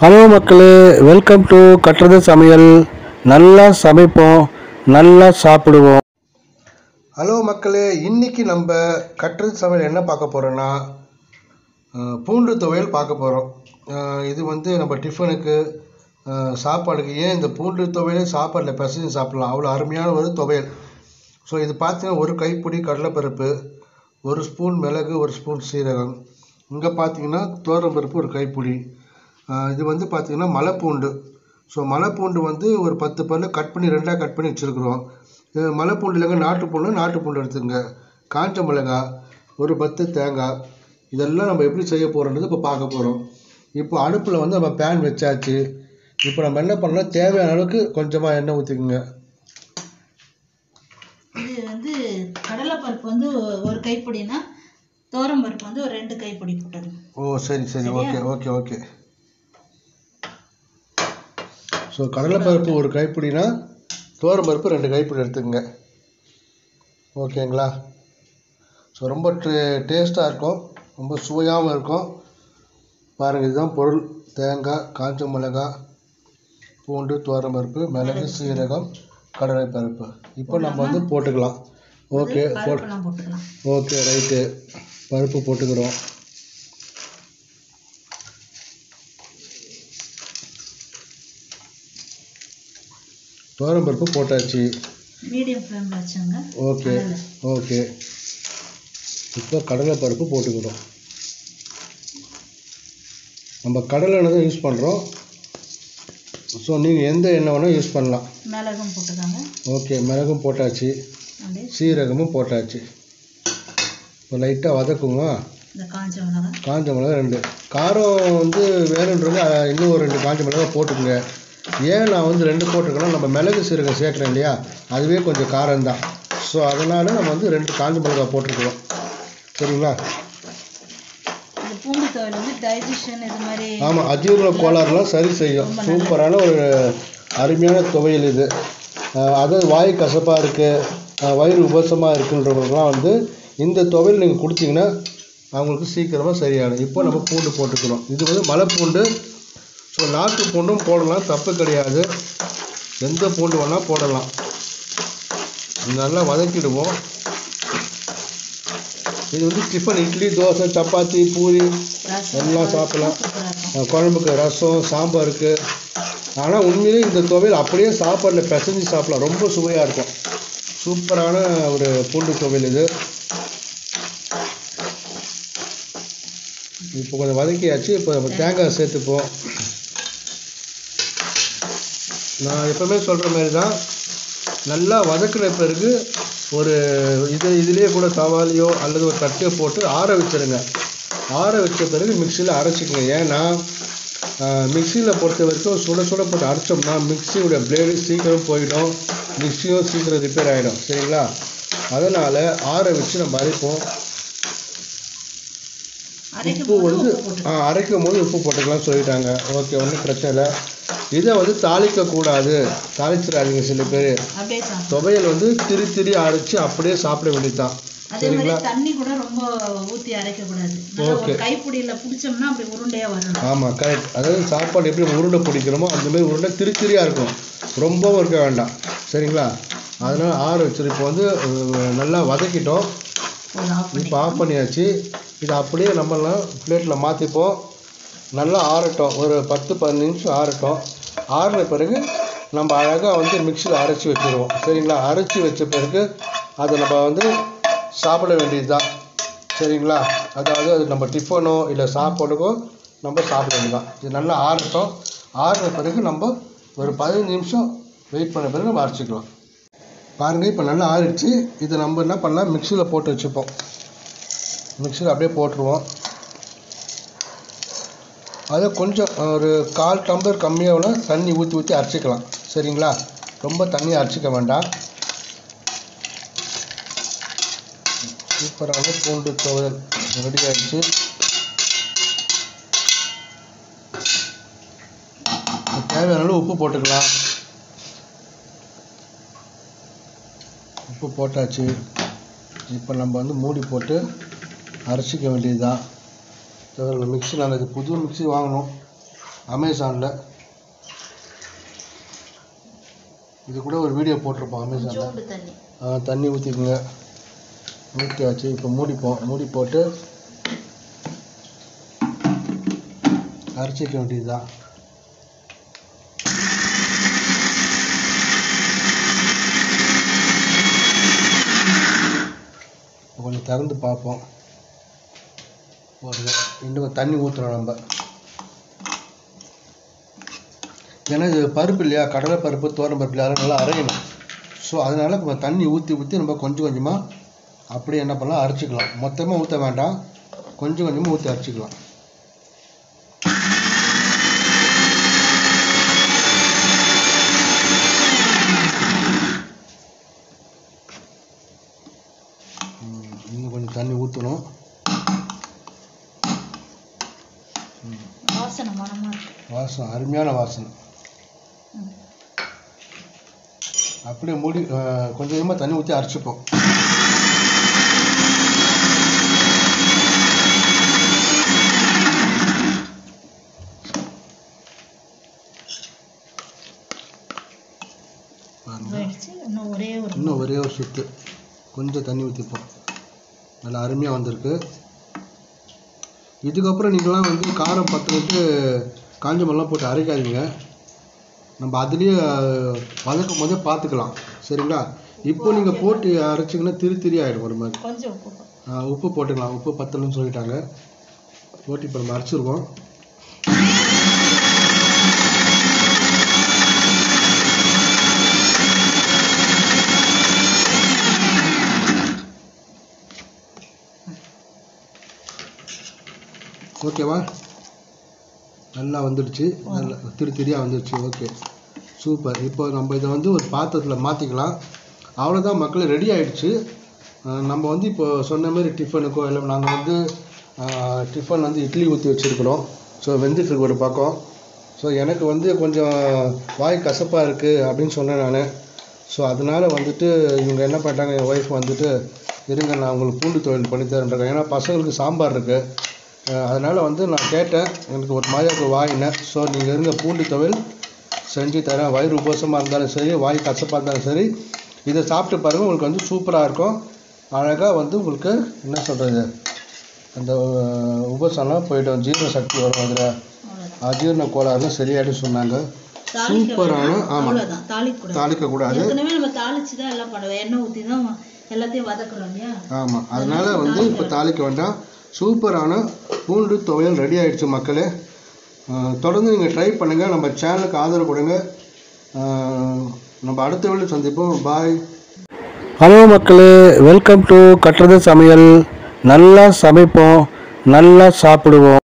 Hello மக்களே, welcome to கட்டுறது சமையல். நல்லா சமைப்போம், நல்லா சாப்பிடுவோம். ஹலோ மக்களே, இன்னைக்கு நம்ம கட்டுறது சமையல் என்ன பார்க்க போகிறோன்னா பூண்டு துவையல் பார்க்க போகிறோம். இது வந்து நம்ம டிஃபனுக்கு சாப்பாடுக்கு ஏன் இந்த பூண்டு துவையல் சாப்பாடில் பிசைஞ்சு சாப்பிடலாம், அவ்வளோ அருமையான ஒரு துவையல். ஸோ இது பார்த்தீங்கன்னா ஒரு கைப்பிடி கடலைப்பருப்பு, ஒரு ஸ்பூன் மிளகு, ஒரு ஸ்பூன் சீரகம். இங்கே பார்த்தீங்கன்னா துவரம்பருப்பு ஒரு கைப்பிடி. இது வந்து பார்த்திங்கன்னா மலைப்பூண்டு. ஸோ மலைப்பூண்டு வந்து ஒரு 10 பல்லு கட் பண்ணி ரெண்டாக கட் பண்ணி வச்சுருக்குறோம். மலைப்பூண்டு இல்லைங்க, நாட்டுப்பூண்டு எடுத்துங்க. காஞ்ச மிளகாய், ஒரு 10 தேங்காய். இதெல்லாம் நம்ம எப்படி செய்ய போகிறோன்றது இப்போ பார்க்க போகிறோம். இப்போ அடுப்பில் வந்து நம்ம பேன் வச்சாச்சு. இப்போ நம்ம என்ன பண்ணலாம், தேவையான அளவுக்கு கொஞ்சமாக எண்ணெய் ஊற்றிக்குங்க. இது வந்து கடலைப்பருப்பு வந்து ஒரு கைப்பிடினா, துவரம்பருப்பு வந்து ஒரு 2 கைப்பிடி போட்டுருங்க. ஓ சரி, ஓகே. ஸோ கடலைப்பருப்பு ஒரு கைப்பிடினா துவரம்பருப்பு 2 கைப்பிடி எடுத்துக்கங்க. ஓகேங்களா? ஸோ ரொம்ப டேஸ்ட்டாக இருக்கும், ரொம்ப சுவையாகவும் இருக்கும். பாருங்கள், இதுதான் பொருள். தேங்காய், காஞ்ச மிளகாய், பூண்டு, துவரம்பருப்பு, மிளகு, சீரகம், கடலைப்பருப்பு. இப்போ நம்ம வந்து போட்டுக்கலாம். ஓகே ரைட்டு, பருப்பு போட்டுக்கிறோம். துவரம்பருப்பு போட்டாச்சு. மீடியம் ஃப்ளேமில் வச்சுங்க. ஓகே. இப்போ கடலைப்பருப்பு போட்டுக்கிறோம். நம்ம கடலை எண்ணெய் தான் யூஸ் பண்ணுறோம். ஸோ நீங்கள் எந்த எண்ணெய் வேணால் யூஸ் பண்ணலாம். மிளகும் போட்டுக்காங்க. ஓகே, மிளகும் போட்டாச்சு, சீரகமும் போட்டாச்சு. இப்போ லைட்டாக வதக்குங்க. காஞ்ச மிளகாய் 2. காரம் வந்து வேணுன்றது இன்னும் ஒரு 2 காஞ்ச மிளகாய் போட்டுக்கோங்க. ஏன் நான் வந்து 2 போட்டிருக்கேன்னா, நம்ம மிளகு சீரகம் சேர்க்குறோம் இல்லையா, அதுவே கொஞ்சம் காரம் தான். ஸோ அதனால் நம்ம வந்து 2 காஞ்ச மிளகாய் போட்டிருக்கிறோம். சரிங்களா? பூண்டு துவையல் வந்து டைஜஷன் இது மாதிரி, ஆமாம், அஜீரண கோளாறுலாம் சரி செய்யும். சூப்பரான ஒரு அருமையான துவையல் இது. அதாவது வாய் கசப்பாக இருக்குது, வயிறு உபசமாக இருக்குன்றவங்களுக்குலாம் வந்து இந்த துவையல் நீங்கள் கொடுத்தீங்கன்னா அவங்களுக்கு சீக்கிரமாக சரியாகும். இப்போ நம்ம பூண்டு போட்டுக்கிறோம். இது வந்து மலைப்பூண்டு. ஸோ நாட்டு பூண்டும் போடலாம், தப்பு கிடையாது. எந்த பூண்டு வேணால் போடலாம். நல்லா வதக்கிடுவோம். இது வந்து டிஃபன், இட்லி, தோசை, சப்பாத்தி, பூரி எல்லாம் சாப்பிடலாம். குழம்புக்கு, ரசம், சாம்பாருக்கு. ஆனால் உண்மையிலே இந்த துவையல் அப்படியே சாப்பாடில் பிசைஞ்சு சாப்பிடலாம், ரொம்ப சுவையாக இருக்கும். சூப்பரான ஒரு பூண்டு துவையல் இது. இப்போ கொஞ்சம் வதக்கியாச்சு. இப்போ நம்ம தேங்காய் சேர்த்துப்போம். நான் எப்பவுமே சொல்கிற மாதிரி தான், நல்லா வதக்கின பிறகு ஒரு இதுலேயே கூட தவாலியோ அல்லது ஒரு தட்டையோ போட்டு ஆற வச்சுருங்க. ஆற வச்ச பிறகு மிக்சியில் அரைச்சிக்கங்க. ஏன்னா மிக்சியில் பொறுத்த வரைக்கும் சுட போட்டு அரைச்சோம்னா மிக்சியோட பிளேடு சீக்கிரம் போயிடும், மிக்சியும் சீக்கிரம் ரிப்பேர் ஆகிடும். சரிங்களா? அதனால் ஆற வச்சு நம்ம அரைப்போம். உப்பு வந்து அரைக்கும் போது உப்பு போட்டுக்கலாம் சொல்லிட்டாங்க. ஓகே, ஒன்றும் பிரச்சனை இல்லை. இதை வந்து தாளிக்கக்கூடாது, தாளிச்சிடாதீங்க. சில பேர் துவையல் வந்து திரி அரைச்சி அப்படியே சாப்பிட வேண்டியதுதான். சரிங்களா? தண்ணி கூட ரொம்ப ஊற்றி அரைக்கக்கூடாது. ஓகே, கைப்பிடியில் பிடிச்சோம்னா அப்படி உருண்டையாக வரணும். ஆமாம், கரெக்ட். அதாவது சாப்பாடு எப்படி உருண்டை பிடிக்கிறோமோ அந்தமாரி உருண்டை திரியாக இருக்கும், ரொம்பவும் இருக்க வேண்டாம். சரிங்களா? அதனால் ஆற வச்சிரு. இப்போ வந்து நல்லா வதக்கிட்டோம். இப்போ ஆஃப் பண்ணியாச்சு. இதை அப்படியே நம்மளாம் பிளேட்டில் மாற்றிப்போம். நல்லா ஆறட்டும், ஒரு 10-15 நிமிஷம் ஆறட்டும். ஆறின பிறகு நம்ம அழகாக வந்து மிக்சியில் அரைச்சி வச்சுருவோம். சரிங்களா? அரைச்சி வச்ச பிறகு அதை நம்ம வந்து சாப்பிட வேண்டியது தான். சரிங்களா? அதாவது அது நம்ம டிஃபனோ இல்லை சாப்பாடுக்கோ நம்ம சாப்பிட வேண்டியதான். இது நல்லா ஆறட்டும். ஆறின பிறகு நம்ம ஒரு 15 நிமிஷம் வெயிட் பண்ண பிறகு நம்ம அரைச்சிக்கலாம். பாருங்கள், இப்போ நல்லா ஆறிடுச்சு. இதை நம்ம என்ன பண்ணலாம், மிக்சியில் போட்டு வச்சுப்போம். மிக்சியில் அப்படியே போட்டுருவோம். அதை கொஞ்சம் ஒரு 1/4 டம்ளர் கம்மியாக தண்ணி ஊற்றி அரைச்சிக்கலாம். சரிங்களா? ரொம்ப தண்ணி அரைச்சிக்க வேண்டாம். சூப்பரான பூண்டு துவையல் ரெடி ஆகிடுச்சு. தேவையான அளவு உப்பு போட்டுக்கலாம். உப்பு போட்டாச்சு. இப்போ நம்ம வந்து மூடி போட்டு அரைச்சிக்க வேண்டியது தான். மிக்ஸி நாங்கள் இது புது மிக்ஸி வாங்கினோம். அமேசானில். இது கூட ஒரு வீடியோ போட்டிருப்போம் அமேசானில். தண்ணி ஊற்றிக்குங்க. ஊற்றியாச்சு. இப்போ மூடி போட்டு அரைச்சிக்க வேண்டியதுதான். கொஞ்சம் திறந்து பார்ப்போம். இன்னும் தண்ணி ஊற்றுறோம் நம்ம. ஏன்னா இது பருப்பு இல்லையா, கடலை பருப்பு துவரம் பருப்பு இல்லையா, அதெல்லாம் நல்லா அரையணும். ஸோ அதனால் நம்ம தண்ணி ஊற்றி நம்ம கொஞ்சம் கொஞ்சமாக அப்படியே என்ன பண்ணலாம், அரைச்சிக்கலாம். மொத்தமாக ஊற்ற வேண்டாம், கொஞ்சம் கொஞ்சமாக ஊற்றி அரைச்சிக்கலாம். இன்னும் கொஞ்சம் தண்ணி ஊற்றணும். வாசனை அருமையான வாசனை. அப்படியே மூடி கொஞ்சம் கொஞ்சமாக தண்ணி ஊற்றி அரைச்சிப்போம். இன்னும் ஒரே ஒரு சுத்து கொஞ்சம் தண்ணி ஊற்றிப்போம். நல்லா அருமையாக வந்திருக்கு. இதுக்கப்புறம் நீங்களாம் வந்து காரம் பத்துக்கிட்டு காஞ்ச மிளகாலாம் போட்டு அரைக்காதீங்க. நம்ம அதுலேயே வதக்கும் போதே பார்த்துக்கலாம். சரிங்களா? இப்போ நீங்கள் போட்டு அரைச்சிங்கன்னா திரி ஆகிடும் ஒரு மாதிரி. உப்பு போட்டுக்கலாம். உப்பு பத்தலன்னு சொல்லிட்டாங்க. போட்டு இப்போ நம்ம அரைச்சிருக்கோம். ஓகேவா? நல்லா வந்துடுச்சு. நல்லா திரியாக வந்துடுச்சு. Okay, super. இப்போ நம்ம இதை வந்து ஒரு பாத்திரத்தில் மாற்றிக்கலாம். அவ்வளோதான் மக்களே, ரெடி ஆகிடுச்சு. நம்ம வந்து இப்போ சொன்ன மாதிரி டிஃபனுக்கோ இல்லை நாங்கள் வந்து டிஃபன் வந்து இட்லி ஊற்றி வச்சுருக்குறோம். ஸோ வெந்துட்டுருக்கு ஒரு பக்கம். ஸோ எனக்கு வந்து கொஞ்சம் வாய் கசப்பாக இருக்குது அப்படின்னு சொன்னேன் நான். ஸோ அதனால் வந்துட்டு இவங்க என்ன பண்ணிட்டாங்க, என் ஒய்ஃப் வந்துட்டு இருங்க நான் உங்களுக்கு பூண்டு துவையல் பண்ணி தரேன்றாங்க. ஏன்னா பசங்களுக்கு சாம்பார் இருக்குது. அதனால் வந்து நான் கேட்டேன், எனக்கு ஒரு மாதிரியாக வாயினேன். ஸோ நீங்கள் இருங்க, பூண்டு துவையல் செஞ்சு தரேன். வயிறு உபோசமாக இருந்தாலும் சரி, வாய் கசப்பாக இருந்தாலும் சரி, இதை சாப்பிட்டு பாருங்கள். உங்களுக்கு வந்து சூப்பராக இருக்கும். அழகாக வந்து உங்களுக்கு என்ன சொல்கிறது, அந்த உபோசம்லாம் போய்ட்டு ஜீரண சக்தி வரும். அதில் அஜீரண கோளாறுலாம் சரியாயிடும் சொன்னாங்க. சூப்பரான. ஆமாம், தாளிக்கக்கூடாது. ஆமாம், அதனால் வந்து இப்போ தாளிக்க வேண்டாம். சூப்பரான பூண்டு துவையல் ரெடி ஆகிடுச்சு மக்களே. தொடர்ந்து நீங்கள் ட்ரை பண்ணுங்கள். நம்ம சேனலுக்கு ஆதரவு கொடுங்க. நம்ம அடுத்த வீடியோ சந்திப்போம். பாய். ஹலோ மக்களே, வெல்கம் டு கட்டுறது சமையல். நல்லா சமைப்போம், நல்லா சாப்பிடுவோம்.